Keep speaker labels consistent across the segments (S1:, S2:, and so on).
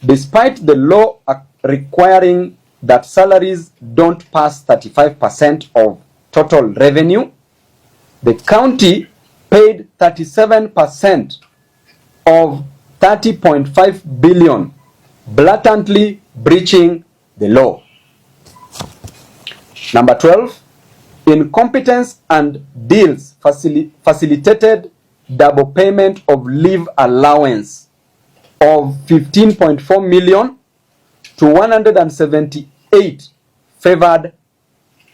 S1: despite the law requiring that salaries don't pass 35% of total revenue, the county paid 37% of 30.5 billion, blatantly breaching the law. Number 12, incompetence and deals facilitated double payment of leave allowance of 15.4 million to 178 favored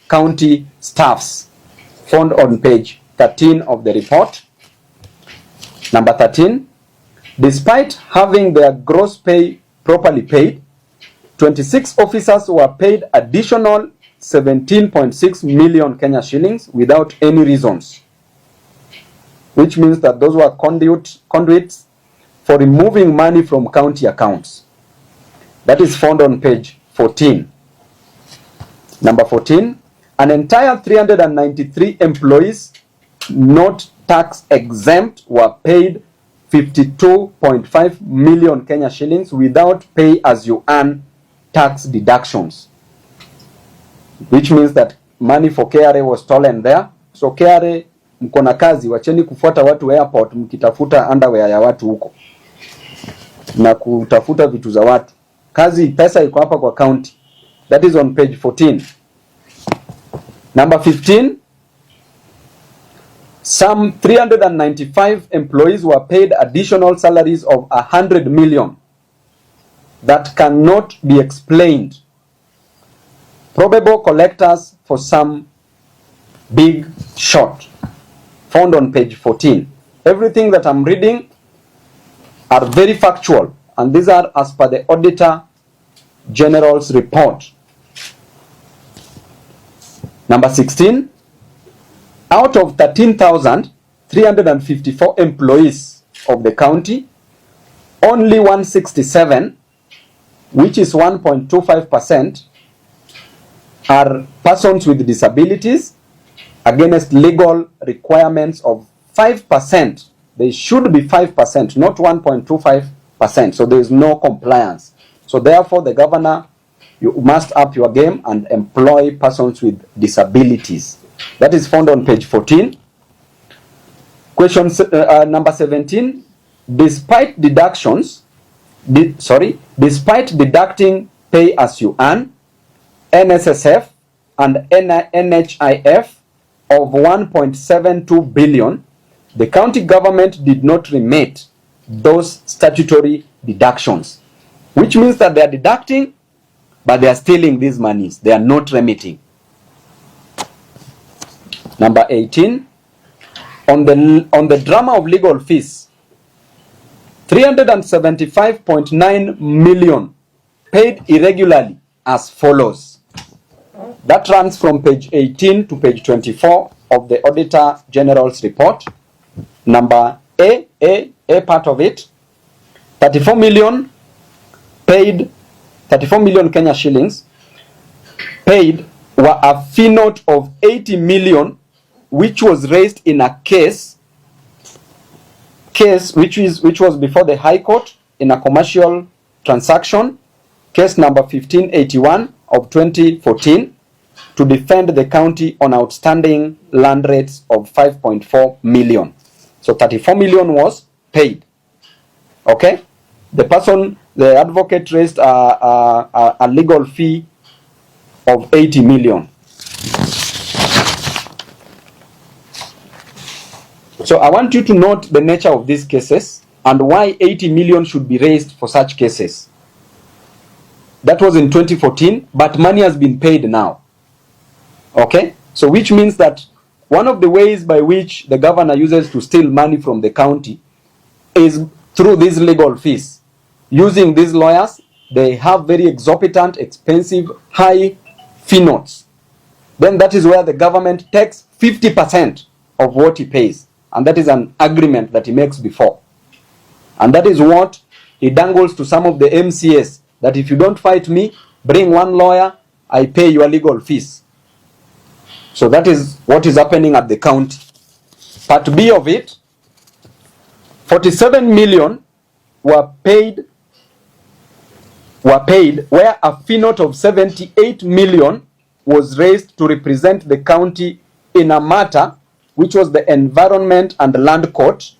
S1: county staffs, found on page 13 of the report. Number 13, despite having their gross pay properly paid, 26 officers were paid additional 17.6 million Kenya shillings without any reasons, which means that those were conduits for removing money from county accounts. That is found on page 14. Number 14, an entire 393 employees not tax exempt were paid 52.5 million Kenya shillings without pay as you earn tax deductions, which means that money for KRA was stolen there. So KRA, mko na kazi, wacheni kufuata watu airport mkitafuta underwear ya watu huko na kutafuta vitu za watu. Kazi, pesa iko hapa kwa county. That is on page 14. Number 15, some 395 employees were paid additional salaries of 100 million that cannot be explained. Probable collectors for some big short, found on page 14. Everything that I'm reading are very factual, and these are as per the Auditor General's report. Number 16, out of 13,354 employees of the county, only 167, which is 1.25%, are persons with disabilities against legal requirements of 5%. They should be 5%, not 1.25%. So there is no compliance. So therefore, the governor, you must up your game and employ persons with disabilities. That is found on page 14. Question number 17. Despite deductions, despite deducting pay as you earn, NSSF and NHIF of 1.72 billion, the county government did not remit those statutory deductions, which means that they are deducting, but they are stealing these monies. They are not remitting. Number 18, on the drama of legal fees, 375.9 million paid irregularly as follows. That runs from page 18 to page 24 of the Auditor General's report. Number A part of it, 34 million paid, 34 million Kenya shillings paid were a fee note of 80 million, which was raised in a case which was before the High Court in a commercial transaction, case number 1581 of 2014, to defend the county on outstanding land rates of 5.4 million. So 34 million was paid. Okay? The advocate raised a legal fee of 80 million. So I want you to note the nature of these cases and why 80 million should be raised for such cases. That was in 2014, but money has been paid now. Okay? So which means that one of the ways by which the governor uses to steal money from the county is through these legal fees. Using these lawyers, they have very exorbitant, expensive, high fee notes. Then that is where the government takes 50% of what he pays. And that is an agreement that he makes before. And that is what he dangles to some of the MCAs, that if you don't fight me, bring one lawyer, I pay your legal fees. So that is what is happening at the county. Part B of it, 47 million were paid were paid, where a fee note of 78 million was raised to represent the county in a matter which was the Environment and Land Court,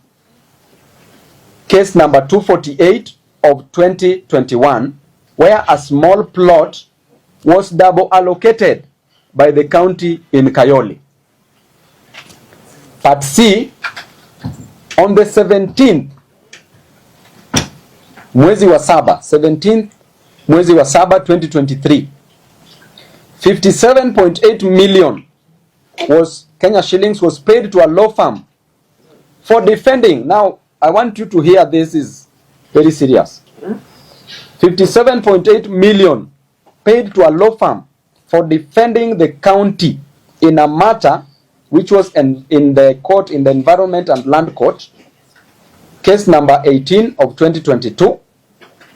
S1: case number 248 of 2021, where a small plot was double allocated by the county in Kayole. Part C, on the 17th mwezi wa saba, 17th mwezi wa saba 2023, 57.8 million Kenya shillings was paid to a law firm for defending. Now, I want you to hear, this is very serious. 57.8 million paid to a law firm for defending the county in a matter which was in the court, in the Environment and Land Court, case number 18 of 2022,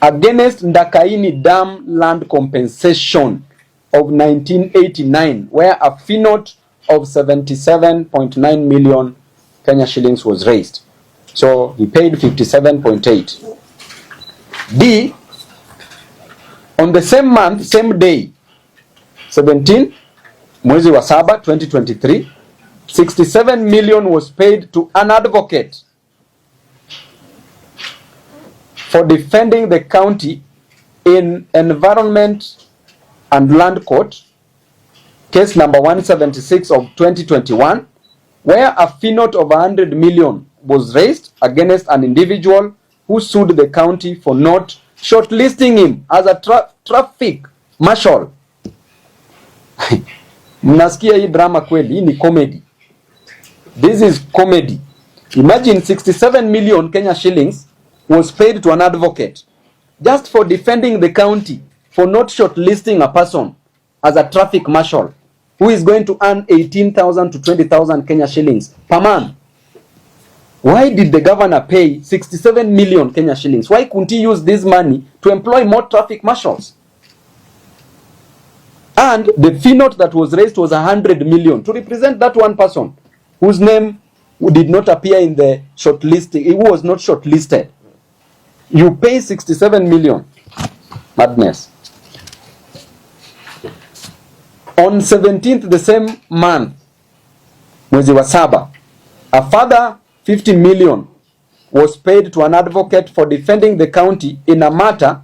S1: against Ndakaini Dam land compensation of 1989, where a fee note of 77.9 million Kenya shillings was raised. So he paid 57.8. D, on the same month, same day, 17 mwezi wa saba 2023, 67 million was paid to an advocate for defending the county in Environment and Land Court, case number 176 of 2021, where a fee note of 100 million was raised against an individual who sued the county for not shortlisting him as a traffic marshal. Mnasikia hii drama kweli? Hii ni comedy. This is comedy. Imagine 67 million Kenya shillings was paid to an advocate just for defending the county for not shortlisting a person as a traffic marshal who is going to earn 18,000 to 20,000 Kenya shillings per month. Why did the governor pay 67 million Kenya shillings? Why couldn't he use this money to employ more traffic marshals? And the fee note that was raised was 100 million to represent that one person whose name did not appear in the shortlisting. He was not shortlisted. You pay 67 million. Madness. On 17th the same month, mwezi wa saba, a further 50 million was paid to an advocate for defending the county in a matter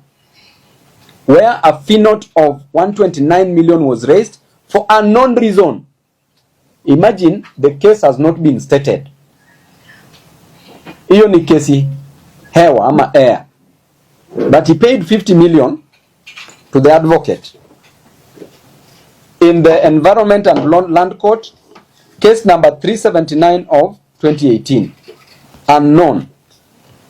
S1: where a fee note of 129 million was raised for unknown reason. Imagine, the case has not been stated. Hiyo ni kesi hewa ama air. But he paid 50 million to the advocate in the Environment and Land Court, case number 379 of 2018. Unknown.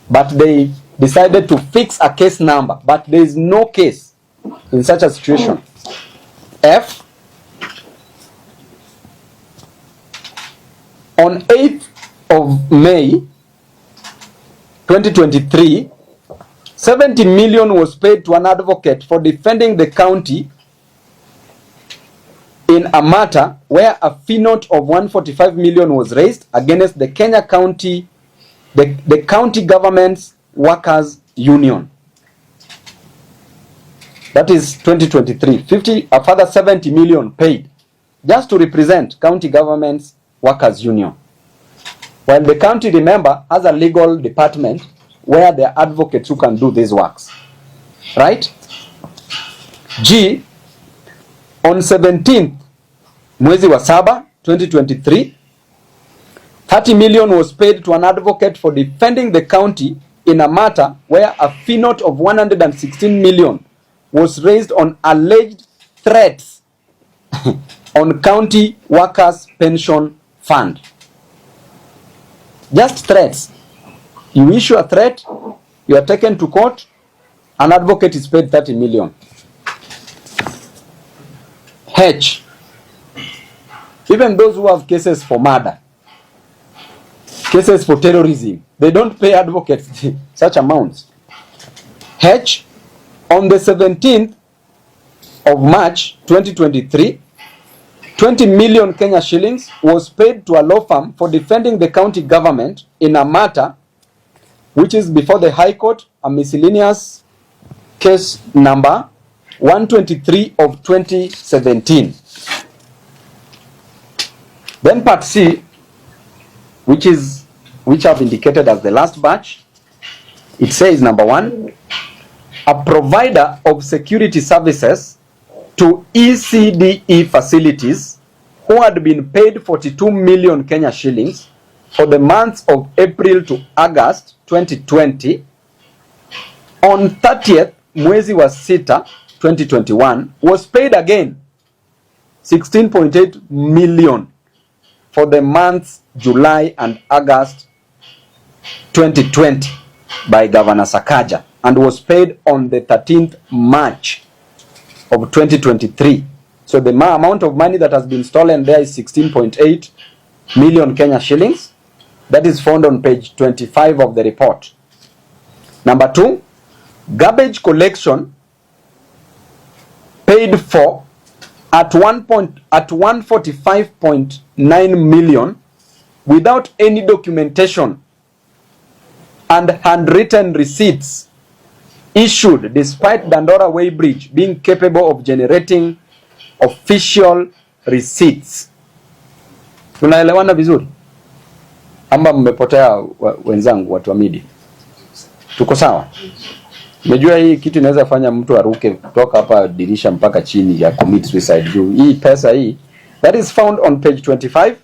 S1: But they decided to fix a case number. But there is no case in such a situation. F, on 8th of May 2023, 70 million was paid to an advocate for defending the county in a matter where a fee note of 145 million was raised against the Kenya County, the county government's workers union. That is 2023. A further 70 million paid just to represent county government's workers union. While the county, remember, has a legal department where there are advocates who can do these works. Right? G, on 17th mwezi wa saba 2023, 30 million was paid to an advocate for defending the county in a matter where a fee note of 116 million was raised on alleged threats on county workers pension fund. Just threats. You issue a threat, you are taken to court, an advocate is paid 30 million. H, even those who have cases for murder, cases for terrorism, they don't pay advocates such amounts. H, on the 17th of March 2023, 20 million Kenya shillings was paid to a law firm for defending the county government in a matter which is before the High Court, a miscellaneous case number 123 of 2017. Then part C, which I've indicated as the last batch, it says number 1, a provider of security services to ECDE facilities who had been paid 42 million Kenya shillings for the months of April to August 2020 on 30th Mwizi wa sita 2021 was paid again 16.8 million for the months July and August 2020 by Governor Sakaja, and was paid on the 13th March of 2023. So the amount of money that has been stolen there is 16.8 million Kenya shillings. That is found on page 25 of the report. Number 2, garbage collection paid for at 145.9 million without any documentation and handwritten receipts issued despite Dandora Weighbridge being capable of generating official receipts. Tunaelewana vizuri? Amba mmepotea wenzangu watu wa media? Tuko sawa? Umejua hii kitu inaweza fanya mtu aruke kutoka hapa dirisha mpaka chini ya commit suicide juu. Hii pesa hii, that is found on page 25.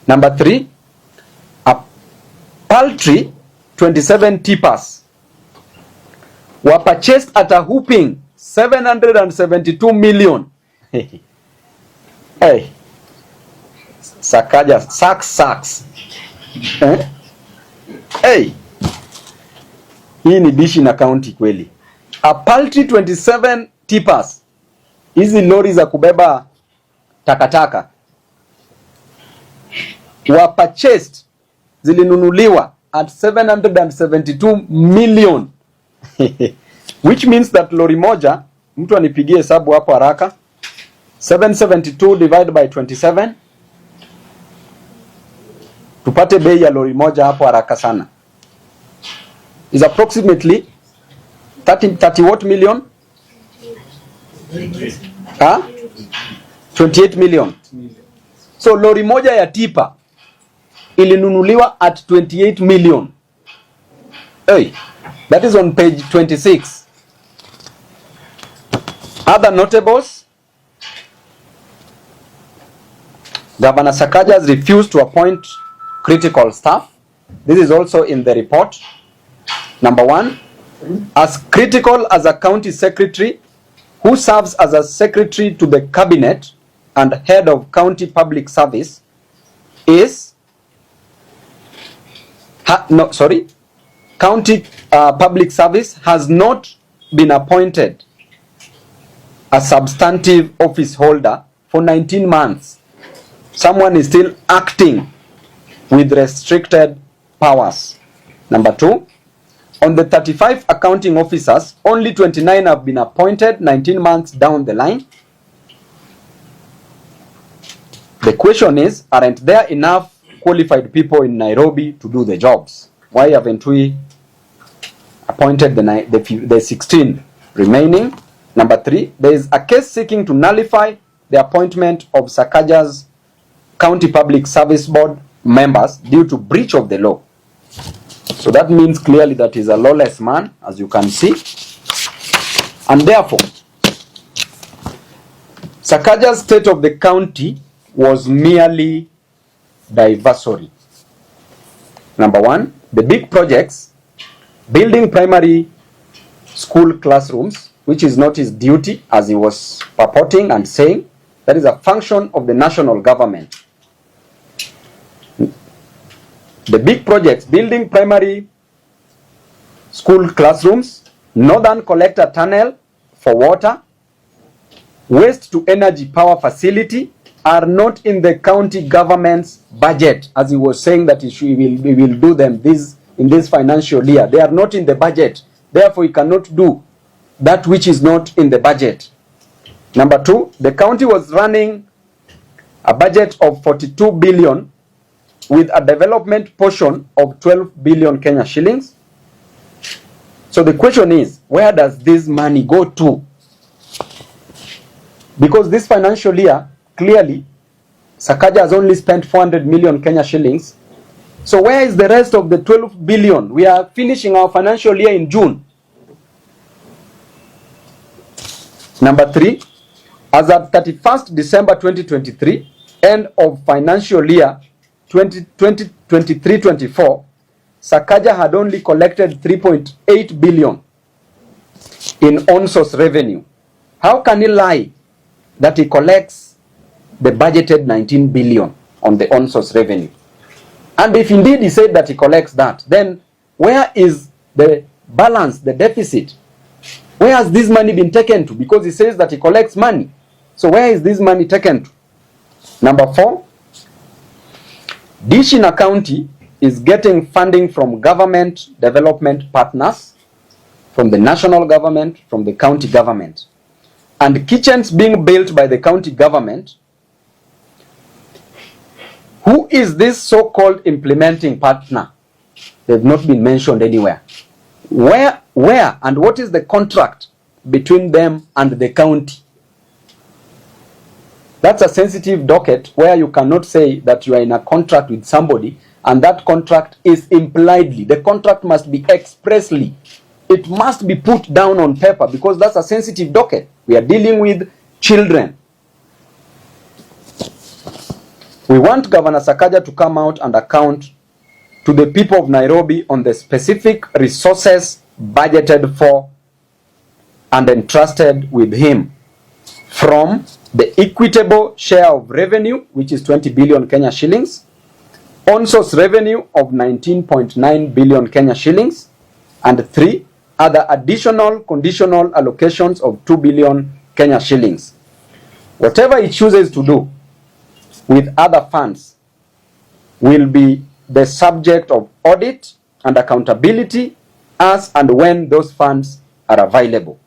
S1: Number 3, a paltry 27 tippers were purchased at a whooping 772 million. Hey, Sakaja, sacks. Hey, hii ni bishi na county kweli. A paltry 27 tippers, hizi lori za kubeba takataka, were purchased, zilinunuliwa at 772 million. Which means that lori moja, mtu anipigie hesabu hapo haraka, 772 divided by 27, tupate bei ya lori moja hapo haraka sana, is approximately 30 what million? 28 million. So lori moja ya tipa ilinunuliwa at 28 million. Hey, that is on page 26. Other notables: Governor Sakaja has refused to appoint critical staff. This is also in the report. Number 1, as critical as a county secretary who serves as a secretary to the cabinet and head of county public service is county public service has not been appointed a substantive office holder for 19 months. Someone is still acting with restricted powers. Number 2, on the 35 accounting officers, only 29 have been appointed 19 months down the line. The question is, aren't there enough qualified people in Nairobi to do the jobs? Why haven't we appointed the 16 remaining? Number 3, there is a case seeking to nullify the appointment of Sakaja's County Public Service Board members due to breach of the law. So that means clearly that he's a lawless man, as you can see. And therefore, Sakaja's state of the county was merely diversory. Number 1, the big projects, building primary school classrooms, which is not his duty as he was purporting and saying, that is a function of the national government. The big projects, building primary school classrooms, northern collector tunnel for water, waste to energy power facility, are not in the county government's budget, as he was saying that he will do them in this financial year. They are not in the budget. Therefore, he cannot do that which is not in the budget. Number 2, the county was running a budget of 42 billion with a development portion of 12 billion Kenya shillings. So the question is, where does this money go to? Because this financial year, clearly, Sakaja has only spent 400 million Kenya shillings. So where is the rest of the 12 billion? We are finishing our financial year in June. Number 3, as at 31st December 2023, end of financial year 2023-24, Sakaja had only collected 3.8 billion in on-source revenue. How can he lie that he collects the budgeted 19 billion on the on-source revenue? And if indeed he said that he collects that, then where is the balance, the deficit? Where has this money been taken to? Because he says that he collects money. So where is this money taken to? Number 4, Dishina County is getting funding from government development partners, from the national government, from the county government. And kitchens being built by the county government. Who is this so-called implementing partner? They've not been mentioned anywhere. Where and what is the contract between them and the county? That's a sensitive docket where you cannot say that you are in a contract with somebody and that contract is impliedly. The contract must be expressly. It must be put down on paper because that's a sensitive docket. We are dealing with children. We want Governor Sakaja to come out and account to the people of Nairobi on the specific resources budgeted for and entrusted with him from the equitable share of revenue, which is 20 billion Kenya shillings, on-source revenue of 19.9 billion Kenya shillings, and 3 other additional conditional allocations of 2 billion Kenya shillings. Whatever he chooses to do with other funds will be the subject of audit and accountability as and when those funds are available.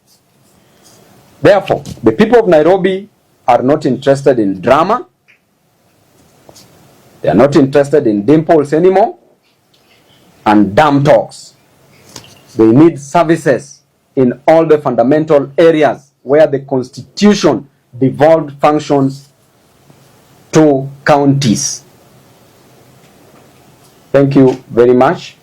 S1: Therefore, the people of Nairobi are not interested in drama. They are not interested in dimples anymore and damn talks. They need services in all the fundamental areas where the constitution devolved functions to counties. Thank you very much.